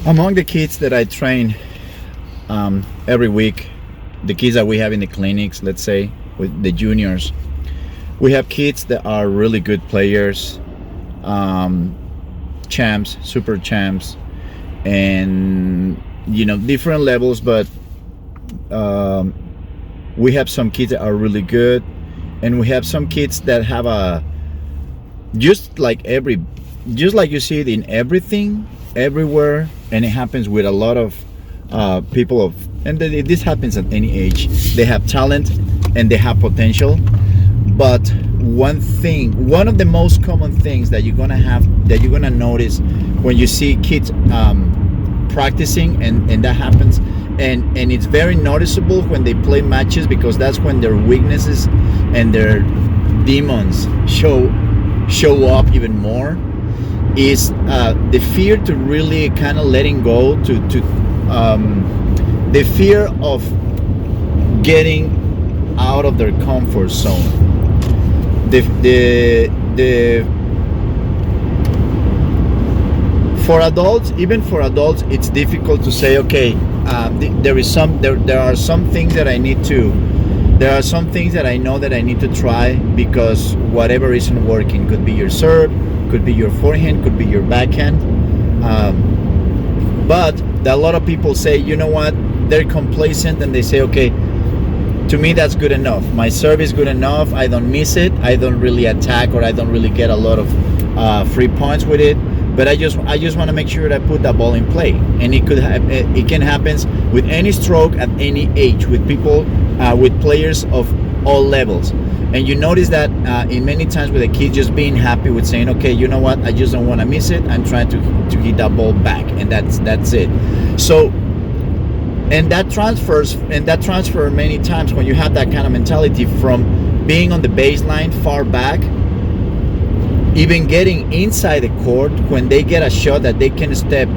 Among the kids that I train every week, the kids that we have in the clinics, let's say with the juniors, we have kids that are really good players, um, champs, super champs, and different levels. But um, we have some kids that are really good, and we have some kids that have a just like every just like you see it in everything, everywhere, and it happens with a lot of people of and this happens at any age. They have talent and they have potential, but one of the most common things that you're gonna notice when you see kids practicing, and that happens, and it's very noticeable when they play matches, because that's when their weaknesses and their demons show up even more, is the fear to really kind of letting go, to the fear of getting out of their comfort zone. The For adults, even for adults, it's difficult to say, okay, there are some things that I need to there are some things that I know that I need to try, because whatever isn't working, could be your serve, could be your forehand, could be your backhand, but a lot of people say, you know what, they're complacent, and they say, okay, to me that's good enough, my serve is good enough, I don't miss it, I don't really attack, or I don't really get a lot of free points with it, but I just want to make sure that I put that ball in play. And it can happen with any stroke at any age, with people, with players of all levels. And you notice that in many times with the kids just being happy with saying, okay, you know what, I just don't want to miss it, I'm trying to hit that ball back, and that's it. So, and that transfer many times, when you have that kind of mentality, from being on the baseline far back, even getting inside the court, when they get a shot that they can step,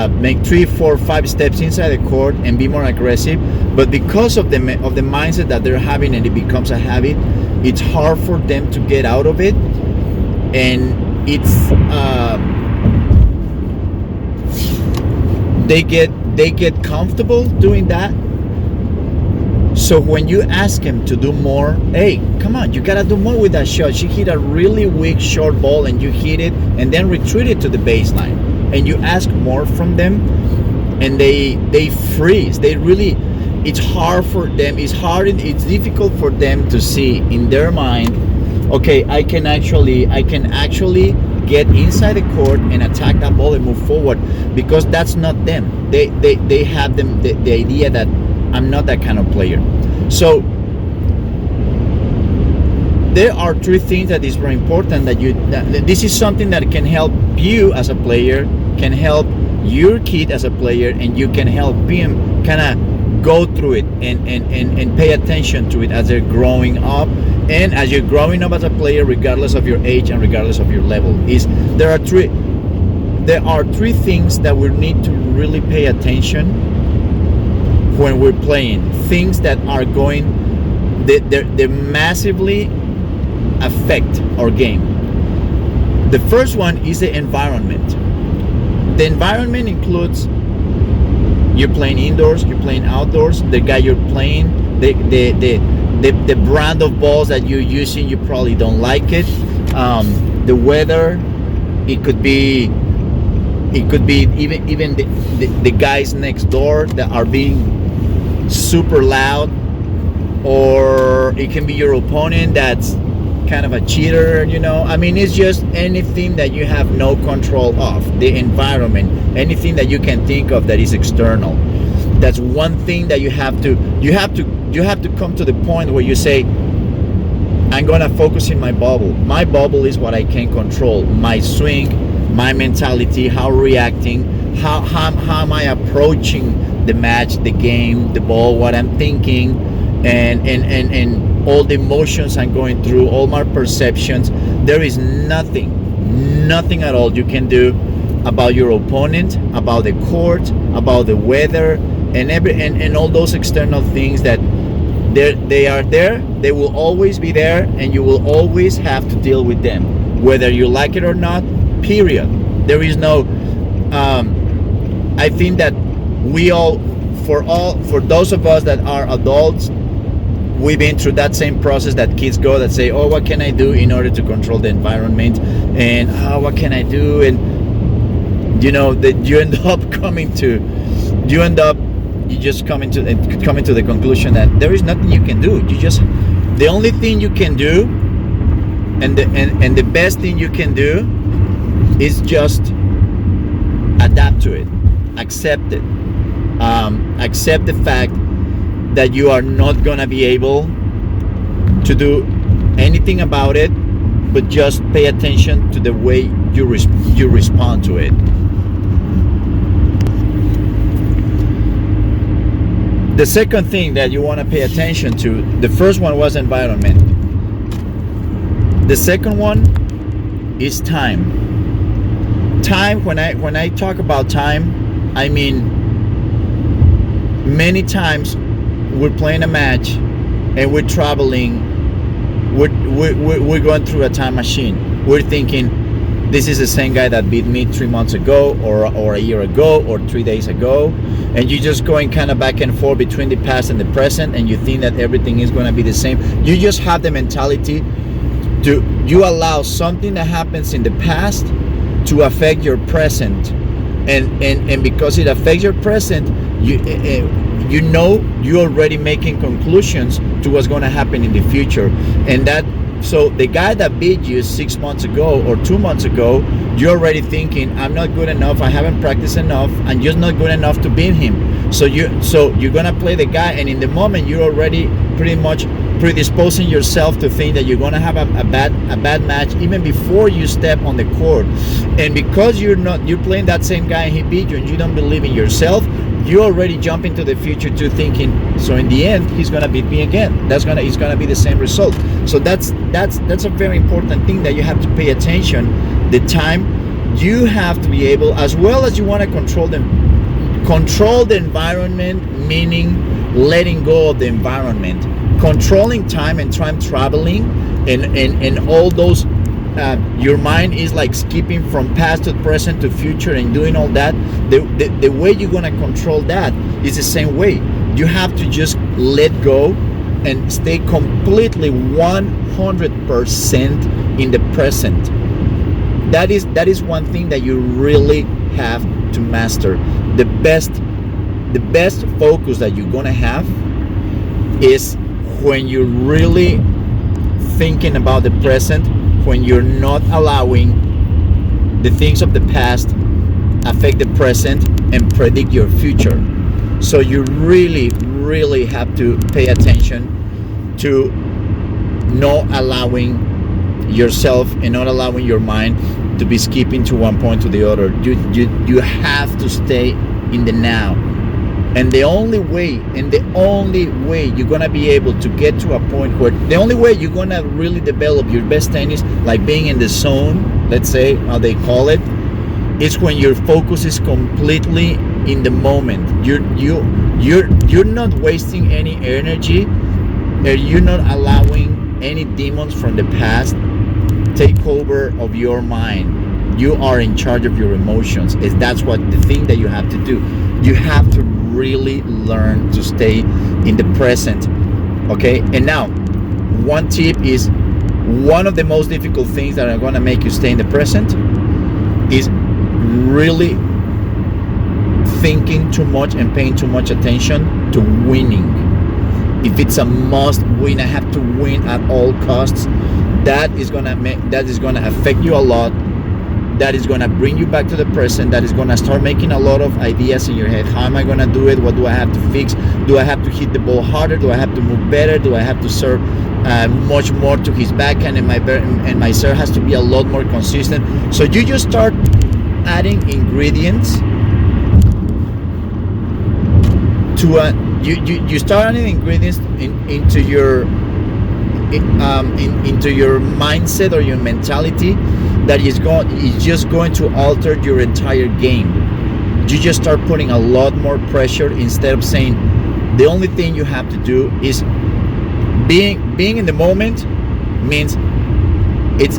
make 3, 4, 5 steps inside the court and be more aggressive. But because of the mindset that they're having, and it becomes a habit, it's hard for them to get out of it, and it's they get comfortable doing that. So when you ask him to do more, hey, come on, you gotta do more with that shot. She hit a really weak short ball, and you hit it and then retreat it to the baseline, and you ask more from them, and they freeze. They really, it's hard for them. It's difficult for them to see in their mind, okay, I can actually get inside the court and attack that ball and move forward, because that's not them. They have the idea that I'm not that kind of player. So there are 3 things that is very important, that this is something that can help you as a player, can help your kid as a player, and you can help him kind of go through it and pay attention to it as they're growing up, and as you're growing up as a player, regardless of your age and regardless of your level. There are three things that we need to really pay attention when we're playing, things that are they massively affect our game. The first one is the environment. The environment includes, you're playing indoors, you're playing outdoors, the guy you're playing, the brand of balls that you're using, you probably don't like it, the weather, it could be even the guys next door that are being super loud, or it can be your opponent that's kind of a cheater, I mean, it's just anything that you have no control of. The environment, anything that you can think of that is external, that's one thing that you have to come to the point where you say, I'm gonna focus in my bubble. My bubble is what I can control. My swing, my mentality, how I'm reacting, how am I approaching the match, the game, the ball, what I'm thinking, and all the emotions I'm going through, all my perceptions. There is nothing at all you can do about your opponent, about the court, about the weather, and all those external things that they are there. They will always be there, and you will always have to deal with them, whether you like it or not. Period. There is no I think that we all, for those of us that are adults, we've been through that same process that kids go, that say, oh, what can I do in order to control the environment, and what can I do, and that you just coming to the conclusion that there is nothing you can do. The only thing you can do, and the best thing you can do, is just adapt to it, accept it, accept the fact that you are not gonna be able to do anything about it, but just pay attention to the way you respond to it. The second thing that you want to pay attention to, the first one was environment. The second one is time. Time, when I talk about time, I mean many times we're playing a match and we're traveling, we're going through a time machine. We're thinking, this is the same guy that beat me 3 months ago, or a year ago, or 3 days ago, and you're just going kind of back and forth between the past and the present, and you think that everything is going to be the same. You just have the mentality you allow something that happens in the past to affect your present, and because it affects your present, you're already making conclusions to what's going to happen in the future. And that, so the guy that beat you 6 months ago or 2 months ago, you're already thinking, I'm not good enough, I haven't practiced enough, I'm just not good enough to beat him. So you're gonna play the guy, and in the moment you're already pretty much predisposing yourself to think that you're gonna have a bad match even before you step on the court. And because you're playing that same guy and he beat you, and you don't believe in yourself, you already jump into the future to thinking, so in the end he's gonna beat me again. It's gonna be the same result. So that's a very important thing that you have to pay attention. The time, you have to be able, as well as you want to control the environment, meaning letting go of the environment, controlling time and time traveling, and all those. Your mind is like skipping from past to present to future and doing all that. The way you're gonna control that is the same way. You have to just let go and stay completely 100% in the present. That is one thing that you really have to master. The best focus that you're gonna have is when you're really thinking about the present, when you're not allowing the things of the past affect the present and predict your future. So you really, really have to pay attention to not allowing yourself and not allowing your mind to be skipping to one point to the other. You have to stay in the now. And the only way you're gonna be able to get to a point where, the only way you're gonna really develop your best tennis, like being in the zone, let's say how they call it, is when your focus is completely in the moment. You're not wasting any energy, and you're not allowing any demons from the past take over of your mind. You are in charge of your emotions. That's what the thing that you have to do. You have to really learn to stay in the present. Okay, and now one tip is, one of the most difficult things that are going to make you stay in the present is really thinking too much and paying too much attention to winning. If it's a must win, I have to win at all costs, that is going to affect you a lot. That is going to bring you back to the present. That is going to start making a lot of ideas in your head. How am I going to do it? What do I have to fix? Do I have to hit the ball harder? Do I have to move better? Do I have to serve much more to his backhand? And my serve has to be a lot more consistent. So you just start adding ingredients to you start adding ingredients into your mindset or your mentality that is just going to alter your entire game. You just start putting a lot more pressure, instead of saying the only thing you have to do is being in the moment. Means it's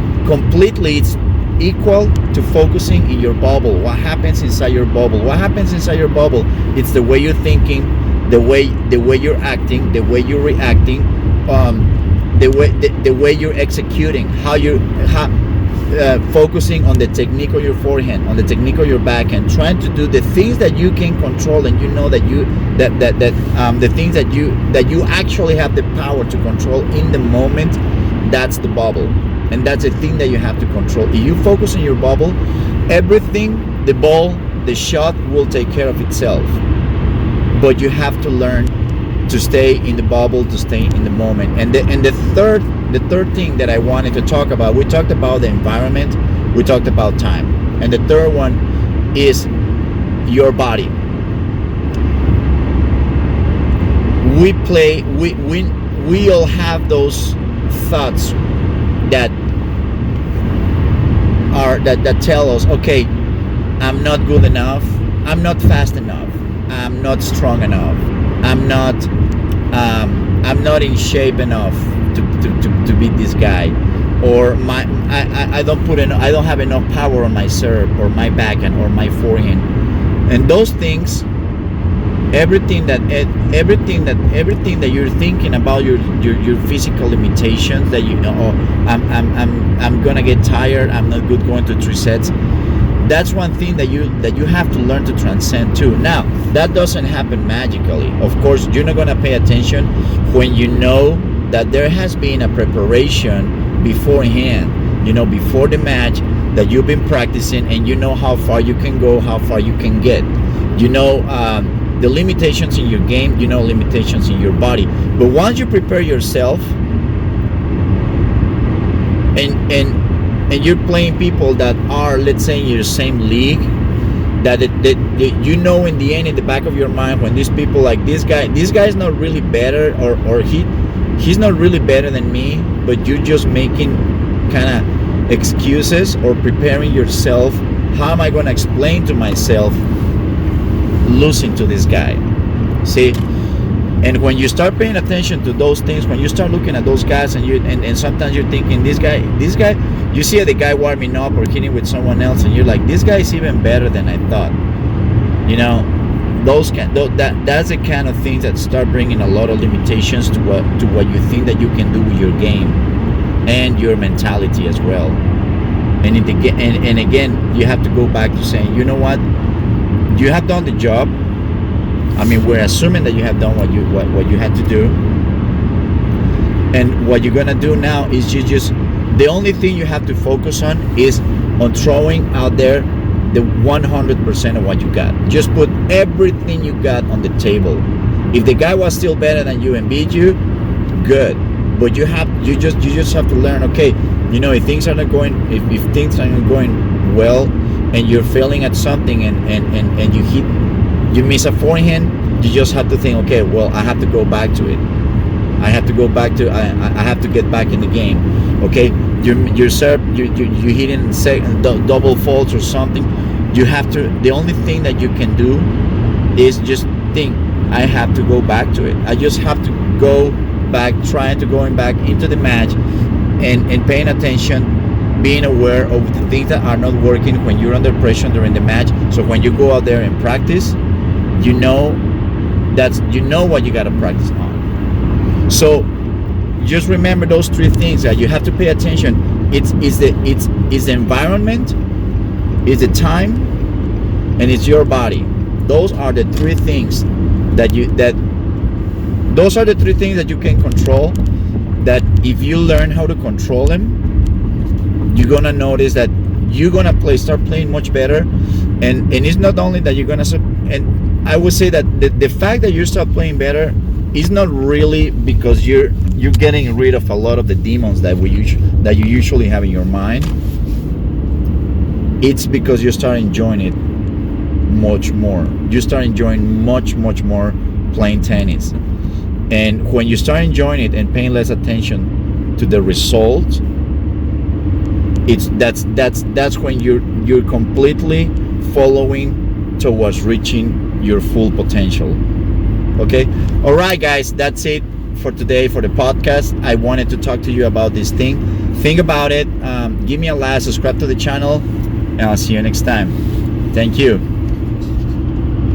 equal to focusing in your bubble. What happens inside your bubble? What happens inside your bubble? It's the way you're thinking, the way you're acting, the way you're reacting, the way you're executing, focusing on the technique of your forehand, on the technique of your backhand, trying to do the things that you can control, and you know that the things that you actually have the power to control in the moment. That's the bubble, and that's the thing that you have to control. If you focus on your bubble, everything, the ball, the shot will take care of itself. But you have to learn to stay in the bubble, to stay in the moment. And the third thing that I wanted to talk about, we talked about the environment, we talked about time, and the third one is your body. We all have those thoughts that tell us, okay, I'm not good enough, I'm not fast enough, I'm not strong enough, I'm not in shape enough to beat this guy, or I don't have enough power on my serve or my backhand or my forehand. And those things, everything that you're thinking about, your physical limitations, that I'm gonna get tired, I'm not good going to 3 sets. That's one thing that you have to learn to transcend too. Now, that doesn't happen magically. Of course, you're not gonna pay attention when you know that there has been a preparation beforehand, before the match, that you've been practicing, and you know how far you can go, how far you can get. The limitations in your game, limitations in your body. But once you prepare yourself, and you're playing people that are, let's say, in your same league, that in the end, in the back of your mind, when these people, like this guy's not really better, or he's not really better than me, but you're just making kind of excuses or preparing yourself. How am I going to explain to myself losing to this guy? See? And when you start paying attention to those things, when you start looking at those guys, and sometimes you're thinking, this guy, you see the guy warming up or hitting with someone else, and you're like, this guy is even better than I thought. That's the kind of things that start bringing a lot of limitations to what you think that you can do with your game and your mentality as well. And again, you have to go back to saying, you know what, you have done the job. I mean, we're assuming that you have done what you had to do, and what you're gonna do now is the only thing you have to focus on is on throwing out there the 100% of what you got. Just put everything you got on the table. If the guy was still better than you and beat you, good. But you just have to learn. Okay, if things are not going, if things are not going well, and you're failing at something, and you miss a forehand, you just have to think, okay, well, I have to go back to it. I have to get back in the game. Okay, your serve, you hitting double faults or something. You have to. The only thing that you can do is just think, I have to go back to it. I just have to go back, going back into the match, and paying attention, being aware of the things that are not working when you're under pressure during the match. So when you go out there and practice, you know what you got to practice on. So just remember those 3 things that you have to pay attention. It's the environment, it's the time, and it's your body. Those are the 3 things that you can control. That if you learn how to control them, you're gonna notice that you're gonna start playing much better. And it's not only that you're gonna, and I would say that the fact that you start playing better is not really because you're getting rid of a lot of the demons that you usually have in your mind. It's because you start enjoying it much more. You start enjoying much more playing tennis. And when you start enjoying it and paying less attention to the result, that's when you're completely following towards reaching your full potential. Okay, all right, guys, that's it. for today for the podcast. I wanted to talk to you about this thing. Think about it. Give me a like, subscribe to the channel, and I'll see you next time. Thank you.